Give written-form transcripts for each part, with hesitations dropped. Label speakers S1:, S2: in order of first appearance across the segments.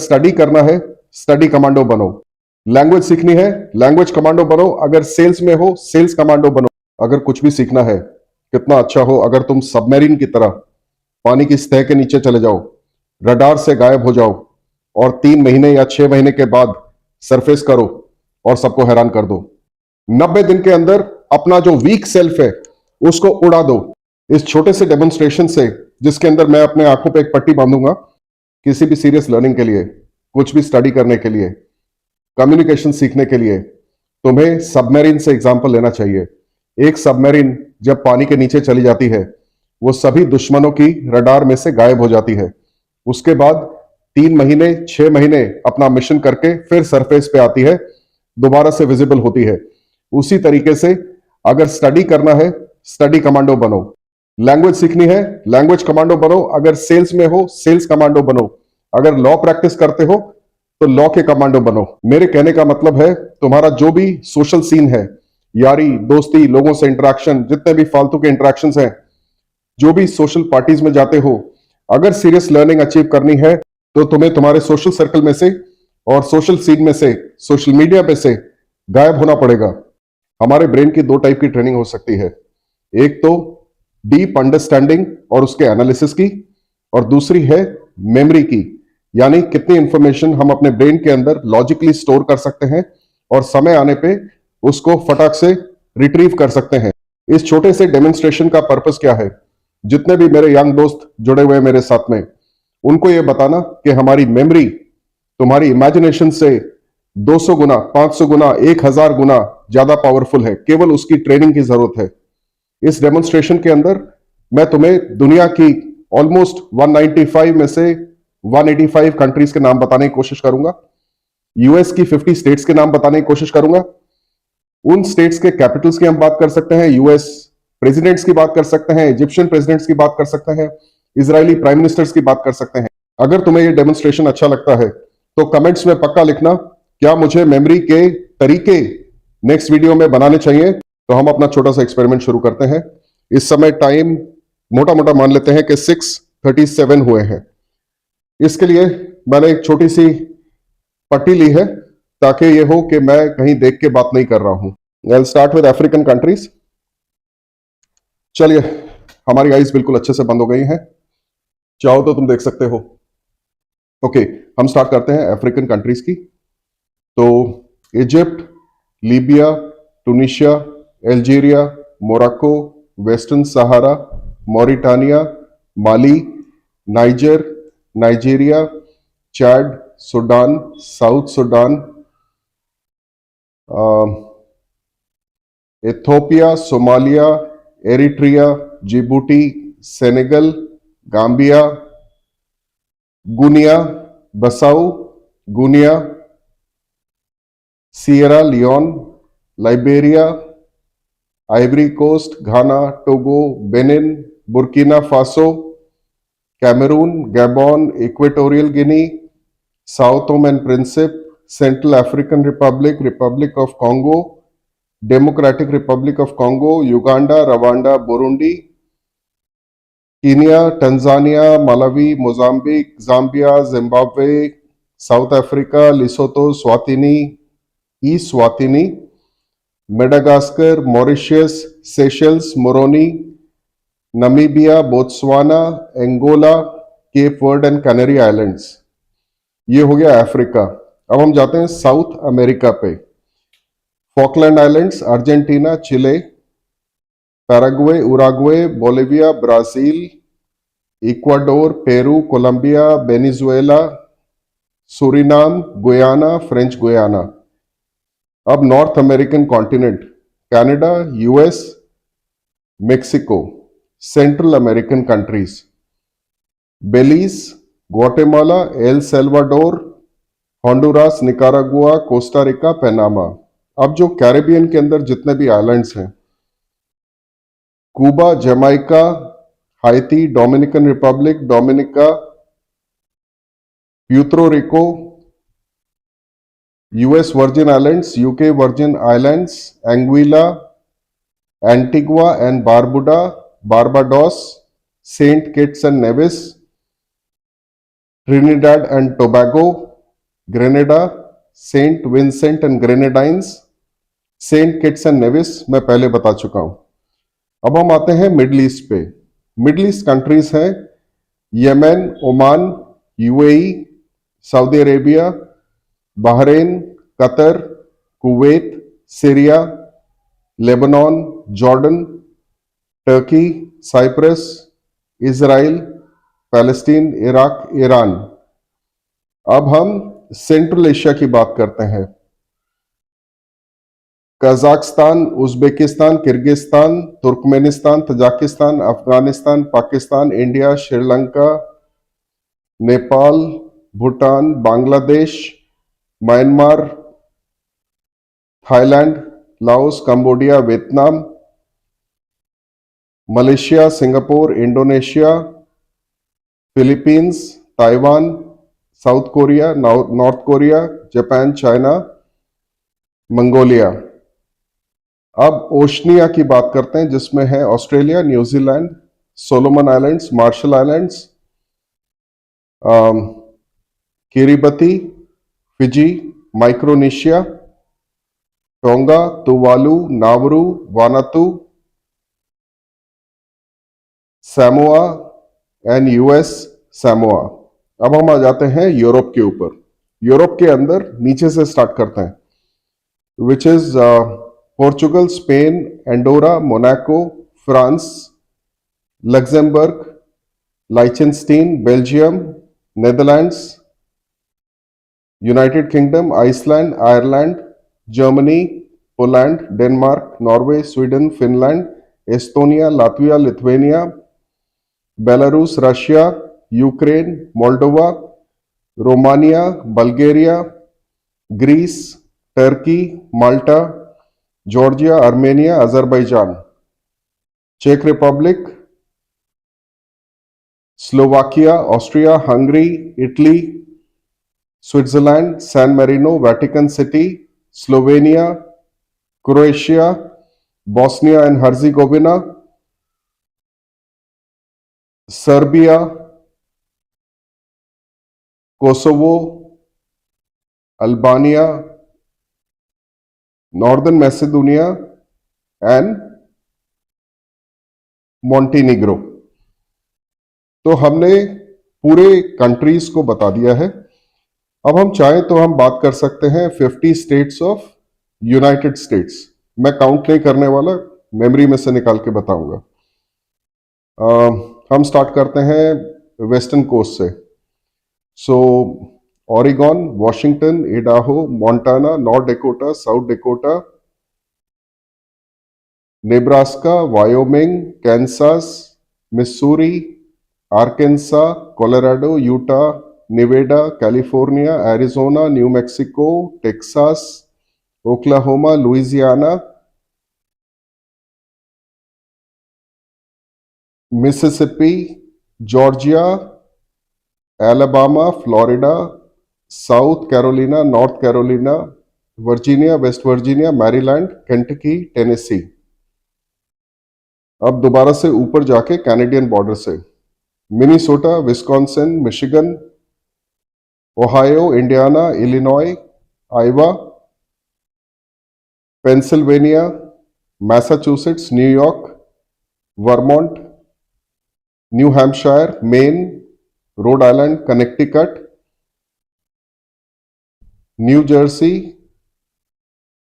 S1: Study करना है, study commando बनो। लैंग्वेज सीखनी है, लैंग्वेज कमांडो बनो। अगर सेल्स में हो, सेल्स कमांडो बनो। अगर कुछ भी सीखना है, कितना अच्छा हो अगर तुम सबमरीन की तरह पानी की सतह के नीचे चले जाओ, रडार से गायब हो जाओ और 3 महीने या 6 महीने के बाद सरफेस करो और सबको हैरान कर दो। 90 दिन के अंदर अपना जो वीक सेल्फ है उसको उड़ा दो। इस छोटे से डेमोन्स्ट्रेशन से, जिसके अंदर मैं अपने आंखों पे एक पट्टी बांधूंगा, किसी भी सीरियस लर्निंग के लिए, कुछ भी स्टडी करने के लिए, कम्युनिकेशन सीखने के लिए तुम्हें सबमरीन से एग्जांपल लेना चाहिए। एक सबमरीन जब पानी के नीचे चली जाती है, वो सभी दुश्मनों की रडार में से गायब हो जाती है। उसके बाद 3 महीने 6 महीने अपना मिशन करके फिर सरफेस पे आती है, दोबारा से विजिबल होती है। उसी तरीके से अगर स्टडी करना है, स्टडी कमांडो बनो। लैंग्वेज सीखनी है, लैंग्वेज कमांडो बनो। अगर सेल्स में हो, सेल्स कमांडो बनो। अगर लॉ प्रैक्टिस करते हो तो लॉ के कमांडो बनो। मेरे कहने का मतलब है, तुम्हारा जो भी सोशल सीन है, यारी दोस्ती, लोगों से इंटरेक्शन, जितने भी फालतू के इंटरेक्शंस हैं, जो भी सोशल पार्टीज में जाते हो, अगर सीरियस लर्निंग अचीव करनी है तो तुम्हें तुम्हारे सोशल सर्कल में से और सोशल सीन में से, सोशल मीडिया पे से गायब होना पड़ेगा। हमारे ब्रेन की 2 टाइप की ट्रेनिंग हो सकती है। एक तो डीप अंडरस्टैंडिंग और उसके एनालिसिस की, और दूसरी है मेमोरी की, यानी कितनी इंफॉर्मेशन हम अपने ब्रेन के अंदर लॉजिकली स्टोर कर सकते हैं और समय आने पे उसको फटाक से रिट्रीव कर सकते हैं। इस छोटे से डेमोन्स्ट्रेशन का पर्पस क्या है? जितने भी मेरे यंग दोस्त जुड़े हुए हैं मेरे साथ में, उनको ये बताना कि हमारी मेमोरी तुम्हारी इमेजिनेशन से 200 गुना, 500 गुना, 1000 गुना ज्यादा पावरफुल है। केवल उसकी ट्रेनिंग की जरूरत है। इस डेमोन्स्ट्रेशन के अंदर मैं तुम्हें दुनिया की ऑलमोस्ट 195 में से 185 कंट्रीज के नाम बताने की कोशिश करूंगा। यूएस की 50 स्टेट्स के नाम बताने की कोशिश करूंगा। उन स्टेट्स के कैपिटल्स की हम बात कर सकते हैं, यूएस प्रेसिडेंट्स की बात कर सकते हैं, इजिप्शियन प्रेसिडेंट्स की बात कर सकते हैं, इजरायली प्राइम मिनिस्टर्स की बात कर सकते हैं। अगर तुम्हें ये डेमोन्स्ट्रेशन अच्छा लगता है तो कमेंट्स में पक्का लिखना, क्या मुझे मेमोरी के तरीके नेक्स्ट वीडियो में बनाने चाहिए? तो हम अपना छोटा सा एक्सपेरिमेंट शुरू करते हैं। इस समय टाइम मोटा मोटा मान लेते हैं कि 6:37 हुए हैं। इसके लिए मैंने एक छोटी सी पट्टी ली है ताकि ये हो कि मैं कहीं देख के बात नहीं कर रहा हूं। I'll start with African countries. चलिए, हमारी आईज बिल्कुल अच्छे से बंद हो गई हैं, चाहो तो तुम देख सकते हो। ओके, हम स्टार्ट करते हैं अफ्रीकन कंट्रीज की। तो Egypt, Libya, Tunisia, Algeria, Morocco, Western Sahara, Mauritania, Mali, Niger, Nigeria, Chad, Sudan, South Sudan, Ethiopia, Somalia, Eritrea, Djibouti, Senegal, Gambia, Guinea, Bissau, Guinea, Sierra Leone, Liberia, Ivory Coast, Ghana, Togo, Benin, Burkina Faso, Cameroon, Gabon, Equatorial Guinea, Sao Tome and Principe, Central African Republic, Republic of Congo, Democratic Republic of Congo, Uganda, Rwanda, Burundi, Kenya, Tanzania, Malawi, Mozambique, Zambia, Zimbabwe, South Africa, Lesotho, Eswatini, E स्वातिनी, Madagascar, Mauritius, Seychelles, Moroni, Namibia, Botswana, Angola, Cape Verde and Canary Islands. ये हो गया अफ्रीका। अब हम जाते हैं South America पे। Falkland Islands, Argentina, Chile, Paraguay, Uruguay, Bolivia, Brazil, Ecuador, Peru, Colombia, Venezuela, Suriname, Guyana, French Guiana. अब North American continent, Canada, US, Mexico. Central American countries, Belize, Guatemala, El Salvador, Honduras, Nicaragua, Costa Rica, Panama. अब जो Caribbean के अंदर जितने भी islands हैं, Cuba, Jamaica, हाइती, Dominican Republic, Dominica, Puerto Rico, US Virgin Islands, UK Virgin Islands, Anguilla, Antigua and Barbuda, Barbados, Saint Kitts and Nevis, Trinidad and Tobago, Grenada, Saint Vincent and Grenadines, Saint Kitts and Nevis मैं पहले बता चुका हूं। अब हम आते हैं Middle East पे। मिडल ईस्ट कंट्रीज हैं Yemen, Oman, UAE, Saudi Arabia, Bahrain, Qatar, Kuwait, Syria, Lebanon, Jordan, Turkey, Cyprus, Israel, Palestine, Iraq, Iran. अब हम सेंट्रल एशिया की बात करते हैं। Kazakhstan, Uzbekistan, Kyrgyzstan, Turkmenistan, Tajikistan, Afghanistan, Pakistan, India, Sri Lanka, Nepal, Bhutan, Bangladesh, Myanmar, Thailand, Laos, Cambodia, Vietnam, Malaysia, Singapore, Indonesia, Philippines, Taiwan, South Korea, North Korea, Japan, China, Mongolia. अब Oceania की बात करते हैं जिसमें है Australia, New Zealand, Solomon Islands, Marshall Islands, Kiribati, Fiji, Micronesia, Tonga, Tuvalu, Nauru, Vanuatu, Samoa and US Samoa. अब हम आ जाते हैं यूरोप के ऊपर। यूरोप के अंदर नीचे से स्टार्ट करते हैं, which is Portugal, Spain, Andorra, Monaco, France, Luxembourg, Liechtenstein, Belgium, Netherlands, United Kingdom, Iceland, Ireland, Germany, Poland, Denmark, Norway, Sweden, Finland, Estonia, Latvia, Lithuania, Belarus, Russia, Ukraine, Moldova, Romania, Bulgaria, Greece, Turkey, Malta, Georgia, Armenia, Azerbaijan, चेक Republic, Slovakia, Austria, Hungary, Italy, Switzerland, San Marino, Vatican City, Slovenia, Croatia, Bosnia and Herzegovina, Serbia, Kosovo, Albania, Northern Macedonia and Montenegro. तो हमने पूरे countries को बता दिया है। अब हम चाहें तो हम बात कर सकते हैं 50 स्टेट्स ऑफ यूनाइटेड स्टेट्स। मैं काउंट नहीं करने वाला, मेमोरी में से निकाल के बताऊंगा। हम स्टार्ट करते हैं वेस्टर्न कोस्ट से। So Oregon, Washington, Idaho, Montana, North Dakota, South Dakota, Nebraska, Wyoming, Kansas, Missouri, Arkansas, Colorado, Utah, Nevada, California, Arizona, New Mexico, Texas, Oklahoma, Louisiana, Mississippi, Georgia, Alabama, Florida, South Carolina, North Carolina, Virginia, West Virginia, Maryland, Kentucky, Tennessee. अब दोबारा से ऊपर जाके Canadian border से Minnesota, Wisconsin, Michigan, Ohio, Indiana, Illinois, Iowa, Pennsylvania, Massachusetts, New York, Vermont, New Hampshire, Maine, Rhode Island, Connecticut, New Jersey,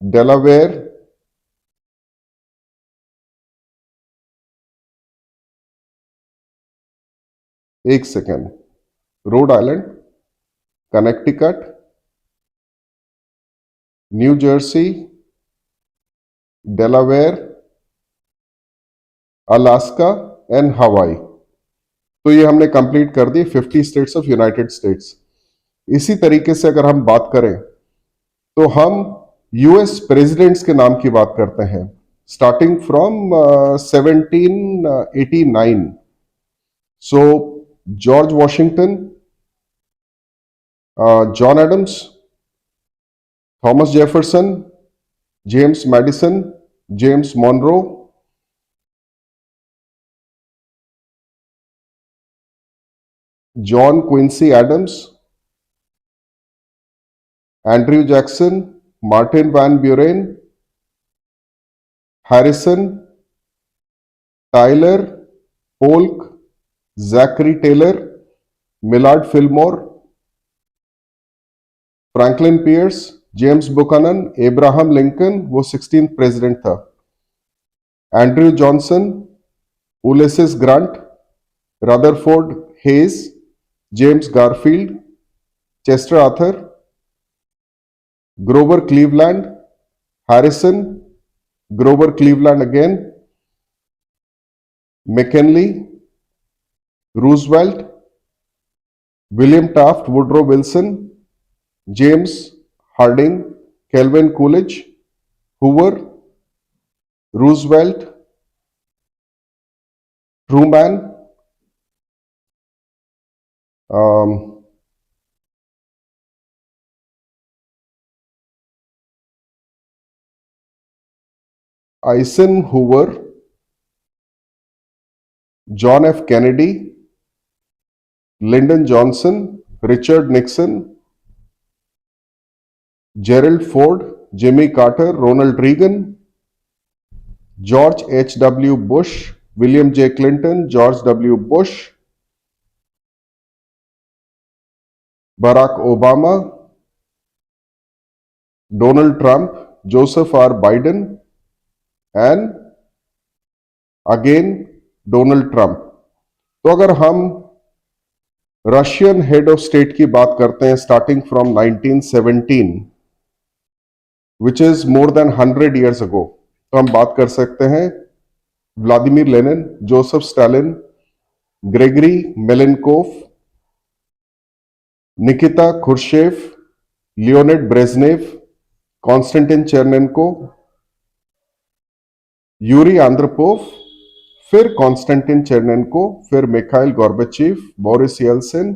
S1: Delaware, एक second, road Island, Connecticut, New Jersey, Delaware, Alaska and हवाई। तो ये हमने complete कर दी 50 states of United states. इसी तरीके से अगर हम बात करें तो हम यूएस प्रेसिडेंट्स के नाम की बात करते हैं starting from 1789। So George Washington, John Adams, Thomas Jefferson, James Madison, James Monroe, John Quincy Adams, Andrew Jackson, Martin Van Buren, Harrison, Tyler, Polk, Zachary Taylor, Millard Fillmore, Franklin Pierce, James Buchanan, Abraham Lincoln, वो 16th president था, Andrew Johnson, Ulysses Grant, Rutherford Hayes, James Garfield, Chester Arthur, Grover Cleveland, Harrison, Grover Cleveland again, McKinley, Roosevelt, William Taft, Woodrow Wilson, James Harding, Calvin Coolidge, Hoover, Roosevelt, Truman, Eisenhower, John F Kennedy, Lyndon Johnson, Richard Nixon, Gerald Ford, Jimmy Carter, Ronald Reagan, George H W Bush, William J Clinton, George W Bush, Barack Obama, Donald Trump, Joseph R Biden and again Donald Trump. तो अगर हम Russian head of state की बात करते हैं starting from 1917 which is more than 100 years ago, तो हम बात कर सकते हैं Vladimir Lenin, Joseph Stalin, Gregory Malenkov, Nikita Khrushchev, Leonid Brezhnev, Konstantin Chernenko, Yuri Andropov, फिर कॉन्स्टेंटिन चेरनेंको, फिर Mikhail Gorbachev, Boris Yeltsin,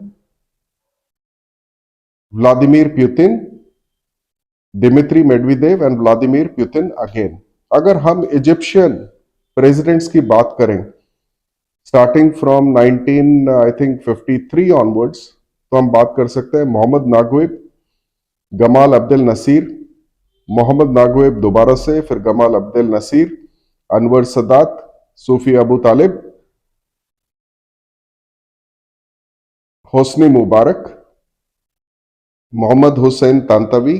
S1: Vladimir Putin, Dmitry Medvedev and Vladimir Putin again. अगर हम इजिप्शियन प्रेसिडेंट्स की बात करें starting from 19 I think 53 onwards, तो हम बात कर सकते हैं Mohammad Naguib, Gamal Abdel Nasser, Mohamed Naguib दोबारा से, फिर Gamal Abdel Nasser, Anwar Sadat, Sufi Abu Talib, Hosni Mubarak, Mohamed Hussein Tantawi,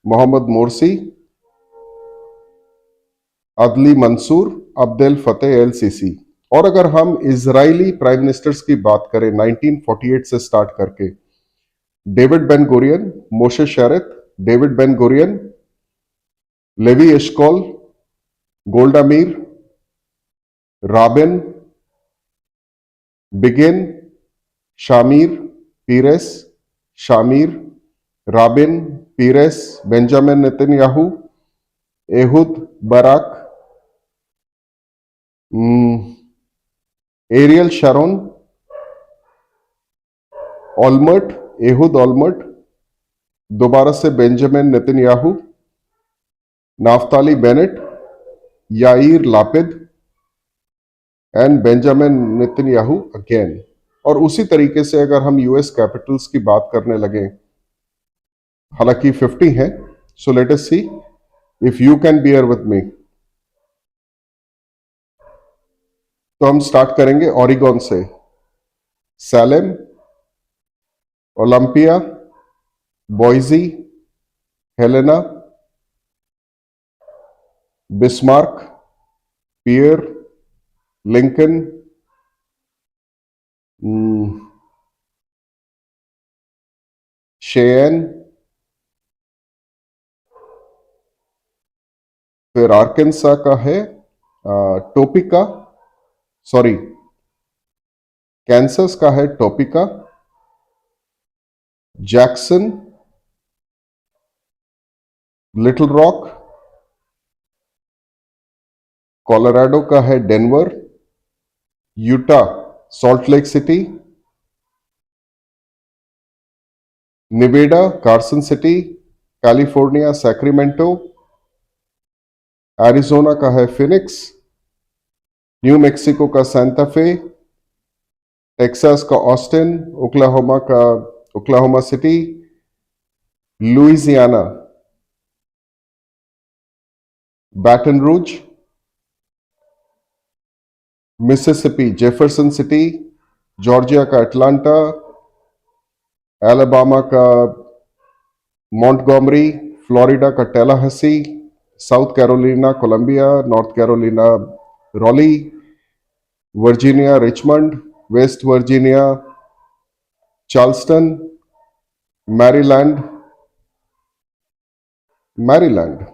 S1: Mohamed Morsi, Adly Mansour, Abdel Fattah el Sisi. और अगर हम इजरायली प्राइम मिनिस्टर्स की बात करें 1948 से स्टार्ट करके, David Ben Gurion, Moshe Sharett, David Ben Gurion, Levi Eshkol, Golda Meir, Rabin, Begin, Shamir, Peres, Shamir, Rabin, Peres, Benjamin Netanyahu, Ehud Barak, Ariel Sharon, Olmert, Ehud Olmert, दोबारा से Benjamin Netanyahu, Naftali Bennett, Yair Lapid and Benjamin Netanyahu again. और उसी तरीके से अगर हम US Capitals की बात करने लगे, हालांकि 50 है, so let us see if you can bear with me. तो हम स्टार्ट करेंगे ओरिगोन से, Salem, Olympia, Boise, Helena, Bismarck, Pierre, Lincoln, Cheyenne, फिर आर्कनसा का है टोपिका, सॉरी कैंसस का है Topeka, Jackson, Little Rock, Colorado का है Denver, Utah, Salt Lake City, Nevada, Carson City, California, Sacramento, Arizona का है फिनिक्स, न्यू मेक्सिको का सांता फे, टेक्सास का ऑस्टिन, ओक्लाहोमा का Oklahoma city, Louisiana, Baton Rouge, Mississippi Jefferson City, Georgia का Atlanta, Alabama का Montgomery, Florida का Tallahassee, South Carolina Columbia, North Carolina Raleigh, Virginia Richmond, West Virginia Charleston, Maryland, Maryland,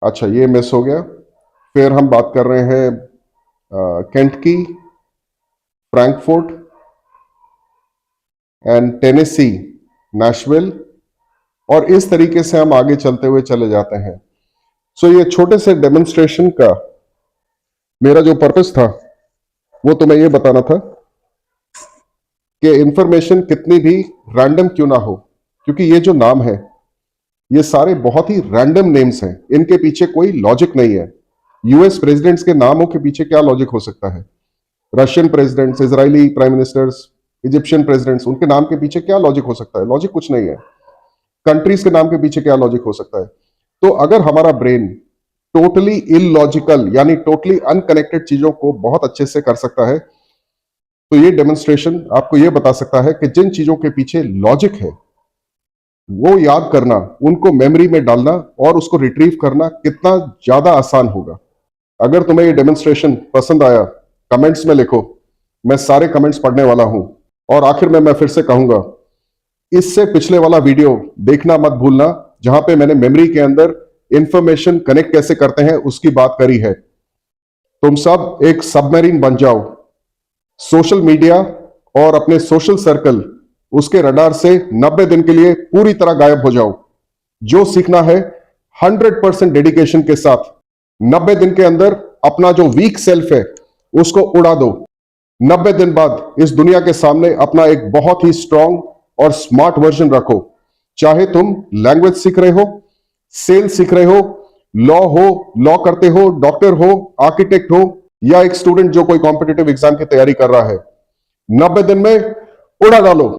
S1: अच्छा ये miss हो गया। फिर हम बात कर रहे हैं Kentucky, Frankfurt and Tennessee, Nashville, और इस तरीके से हम आगे चलते हुए चले जाते हैं। सो ये छोटे से डेमोन्स्ट्रेशन का मेरा जो पर्पस था वो तुम्हें ये बताना था कि इंफॉर्मेशन कितनी भी रैंडम क्यों ना हो, क्योंकि ये जो नाम है ये सारे बहुत ही रैंडम नेम्स हैं, इनके पीछे कोई लॉजिक नहीं है। यूएस प्रेसिडेंट्स के नामों के पीछे क्या लॉजिक हो सकता है? Russian presidents, Israeli prime ministers, Egyptian presidents, उनके नाम के पीछे क्या लॉजिक हो सकता है? लॉजिक कुछ नहीं है। कंट्रीज के नाम के पीछे क्या लॉजिक हो सकता है? तो अगर हमारा ब्रेन टोटली इलॉजिकल यानी टोटली अनकनेक्टेड चीजों को बहुत अच्छे से कर सकता है, तो ये डेमोन्स्ट्रेशन आपको ये बता सकता है कि जिन चीजों के पीछे लॉजिक है वो याद करना, उनको मेमोरी में डालना और उसको रिट्रीव करना कितना ज्यादा आसान होगा। अगर तुम्हें ये डेमोन्स्ट्रेशन पसंद आया, कमेंट्स में लिखो, मैं सारे कमेंट्स पढ़ने वाला हूं। और आखिर में मैं फिर से कहूंगा, इससे पिछले वाला वीडियो देखना मत भूलना, जहां पे मैंने मेमोरी के अंदर इंफॉर्मेशन कनेक्ट कैसे करते हैं उसकी बात करी है। तुम सब एक सबमरीन बन जाओ, सोशल मीडिया और अपने सोशल सर्कल उसके रडार से 90 दिन के लिए पूरी तरह गायब हो जाओ। जो सीखना है 100% डेडिकेशन के साथ 90 दिन के अंदर अपना जो वीक सेल्फ है उसको उड़ा दो। 90 दिन बाद इस दुनिया के सामने अपना एक बहुत ही स्ट्रांग और स्मार्ट वर्जन रखो। चाहे तुम लैंग्वेज सीख रहे हो, सेल्स सीख रहे हो, लॉ करते हो, डॉक्टर हो, आर्किटेक्ट हो, या एक स्टूडेंट जो कोई कॉम्पिटिटिव एग्जाम की तैयारी कर रहा है, 90 दिन में उड़ा डालो।